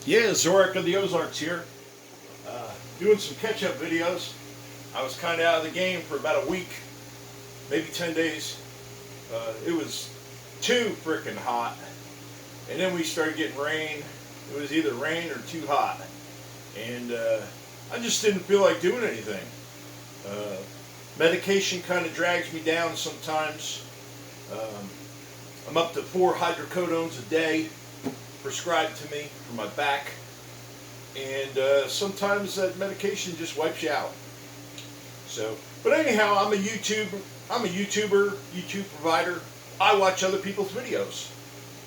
Yeah, Zorik of the Ozarks here. Doing some catch-up videos. I was kind of out of the game for about a week, maybe 10 days. It was too freaking hot. And then we started getting rain. It was either rain or too hot. And I just didn't feel like doing anything. Medication kind of drags me down sometimes. I'm up to 4 hydrocodones a day prescribed to me for my back, and sometimes that medication just wipes you out. So, but anyhow, I'm a YouTuber, YouTube provider. I watch other people's videos.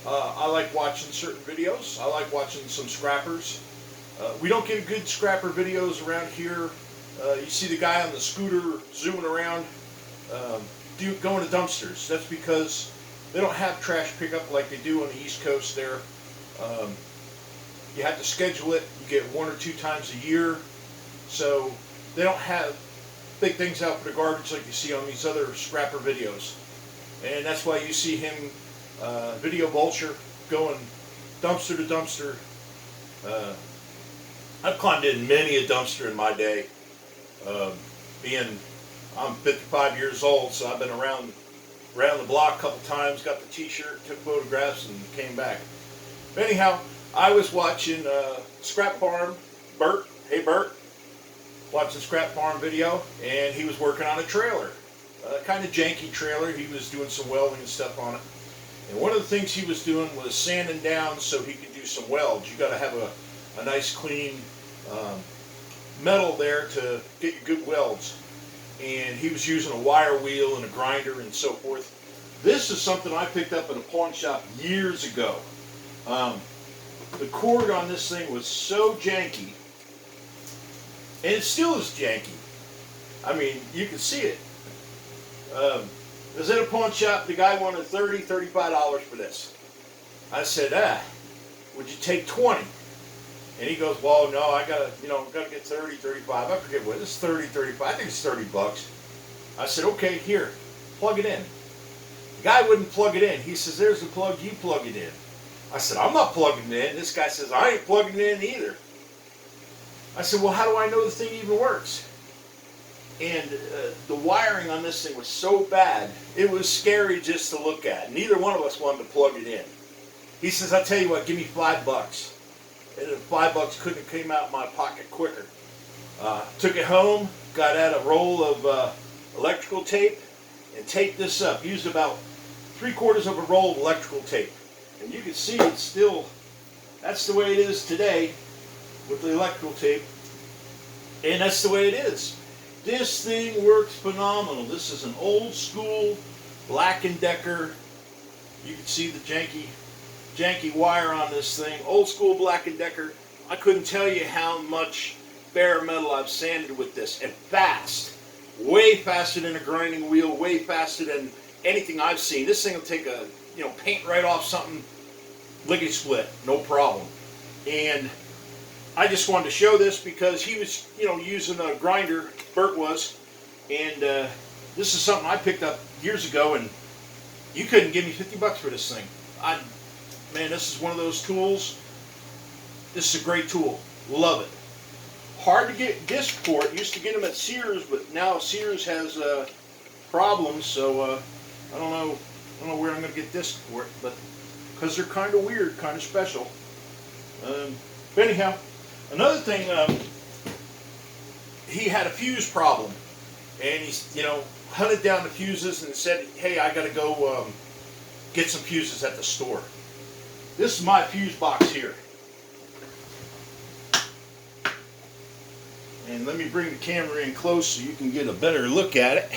I like watching certain videos. I like watching some scrappers. We don't get good scrapper videos around here. You see the guy on the scooter zooming around, going to dumpsters. That's because they don't have trash pickup like they do on the East Coast there. You have to schedule it. You get 1 or 2 times a year. So they don't have big things out for the garbage like you see on these other scrapper videos. And that's why you see him, Video Vulture, going dumpster to dumpster. I've climbed in many a dumpster in my day. I'm 55 years old, so I've been around the block a couple times, got the t-shirt, took photographs, and came back. But anyhow, I was watching Scrap Farm, Bert, hey Bert, watching Scrap Farm video, and he was working on a trailer, kind of janky trailer. He was doing some welding and stuff on it. And one of the things he was doing was sanding down so he could do some welds. You got to have a nice clean metal there to get your good welds. And he was using a wire wheel and a grinder and so forth. This is something I picked up in a pawn shop years ago. The cord on this thing was so janky, and it still is janky. I mean, you can see it. It was in a pawn shop. The guy wanted $30, $35 for this. I said, would you take 20? And he goes, well, no, I gotta get 30, 35. I forget what, it's 30, 35. I think it's 30 bucks. I said, okay, here, plug it in. The guy wouldn't plug it in. He says, there's the plug, you plug it in. I said, I'm not plugging it in. This guy says, I ain't plugging it in either. I said, well, how do I know the thing even works? And the wiring on this thing was so bad, it was scary just to look at. Neither one of us wanted to plug it in. He says, I'll tell you what, give me $5. And the $5 couldn't have came out of my pocket quicker. Took it home, got out a roll of electrical tape, and taped this up. Used about 3/4 of a roll of electrical tape. And you can see it's still, that's the way it is today with the electrical tape. And that's the way it is. This thing works phenomenal. This is an old school Black & Decker. You can see the janky wire on this thing. Old school Black & Decker. I couldn't tell you how much bare metal I've sanded with this, and fast. Way faster than a grinding wheel, way faster than anything I've seen. This thing will take a, paint right off something, lickety split, no problem. And I just wanted to show this because he was, using a grinder, Bert was, and this is something I picked up years ago, and you couldn't give me 50 bucks for this thing. Man, this is one of those tools. This is a great tool. Love it. Hard to get disc for it. Used to get them at Sears, but now Sears has problems, so I don't know where I'm going to get disc for it, but because they're kind of weird, kind of special. But anyhow, another thing, he had a fuse problem, and he's hunted down the fuses and said, hey, I got to go get some fuses at the store. This is my fuse box here. And let me bring the camera in close so you can get a better look at it.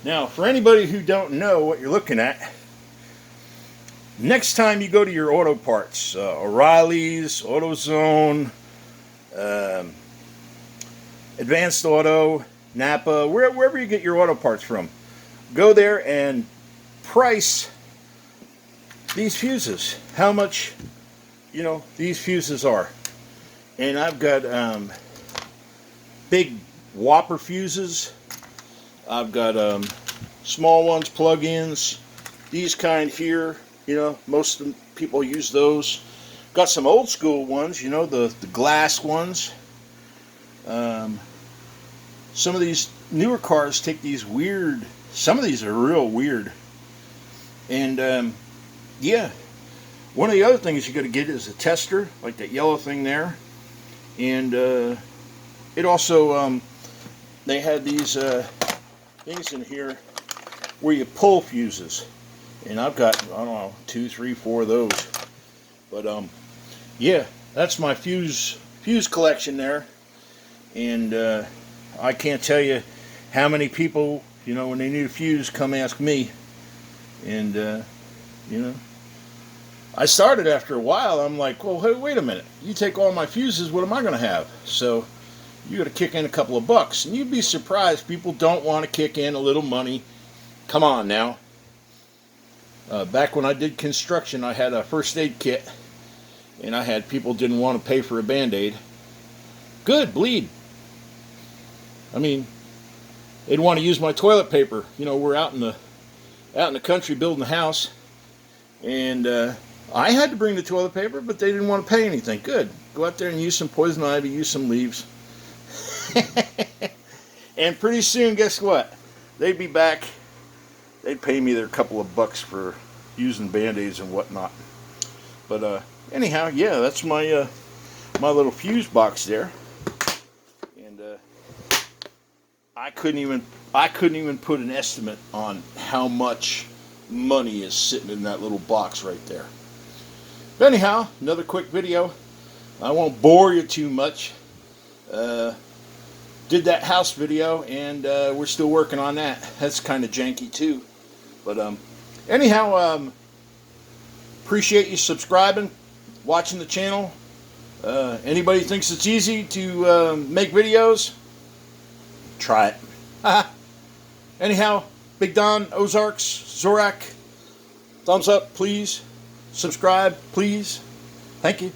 Now, for anybody who don't know what you're looking at, next time you go to your auto parts, O'Reilly's, AutoZone, Advanced Auto, Napa, wherever you get your auto parts from, go there and price these fuses. How much, these fuses are. And I've got big Whopper fuses. I've got small ones, plug-ins, these kind here. You know, most of the people use those. Got some old school ones, you know, the glass ones. Some of these newer cars take these weird, some of these are real weird. And yeah, one of the other things you got to get is a tester, like that yellow thing there. And it also, they had these things in here where you pull fuses. And I've got, I don't know, 2, 3, 4 of those. But yeah, that's my fuse collection there. And I can't tell you how many people, you know, when they need a fuse, come ask me. And you know, I started after a while. I'm like, well, hey, wait a minute. You take all my fuses, what am I going to have? So you got to kick in a couple of bucks. And you'd be surprised. People don't want to kick in a little money. Come on now. Back when I did construction, I had a first aid kit. And I had people didn't want to pay for a Band-Aid. Good, bleed. I mean, they'd want to use my toilet paper. You know, we're out in the country building a house. And I had to bring the toilet paper, but they didn't want to pay anything. Good. Go out there and use some poison ivy, use some leaves. And pretty soon, guess what? They'd be back. They'd pay me their couple of bucks for using Band-Aids and whatnot. But anyhow, yeah, that's my my little fuse box there. And I couldn't even put an estimate on how much money is sitting in that little box right there. But anyhow, another quick video. I won't bore you too much. Did that house video, and we're still working on that. That's kind of janky too. But anyhow, appreciate you subscribing, watching the channel. Anybody thinks it's easy to make videos? Try it. Anyhow, Big Don, Ozarks, Zorak, thumbs up, please. Subscribe, please. Thank you.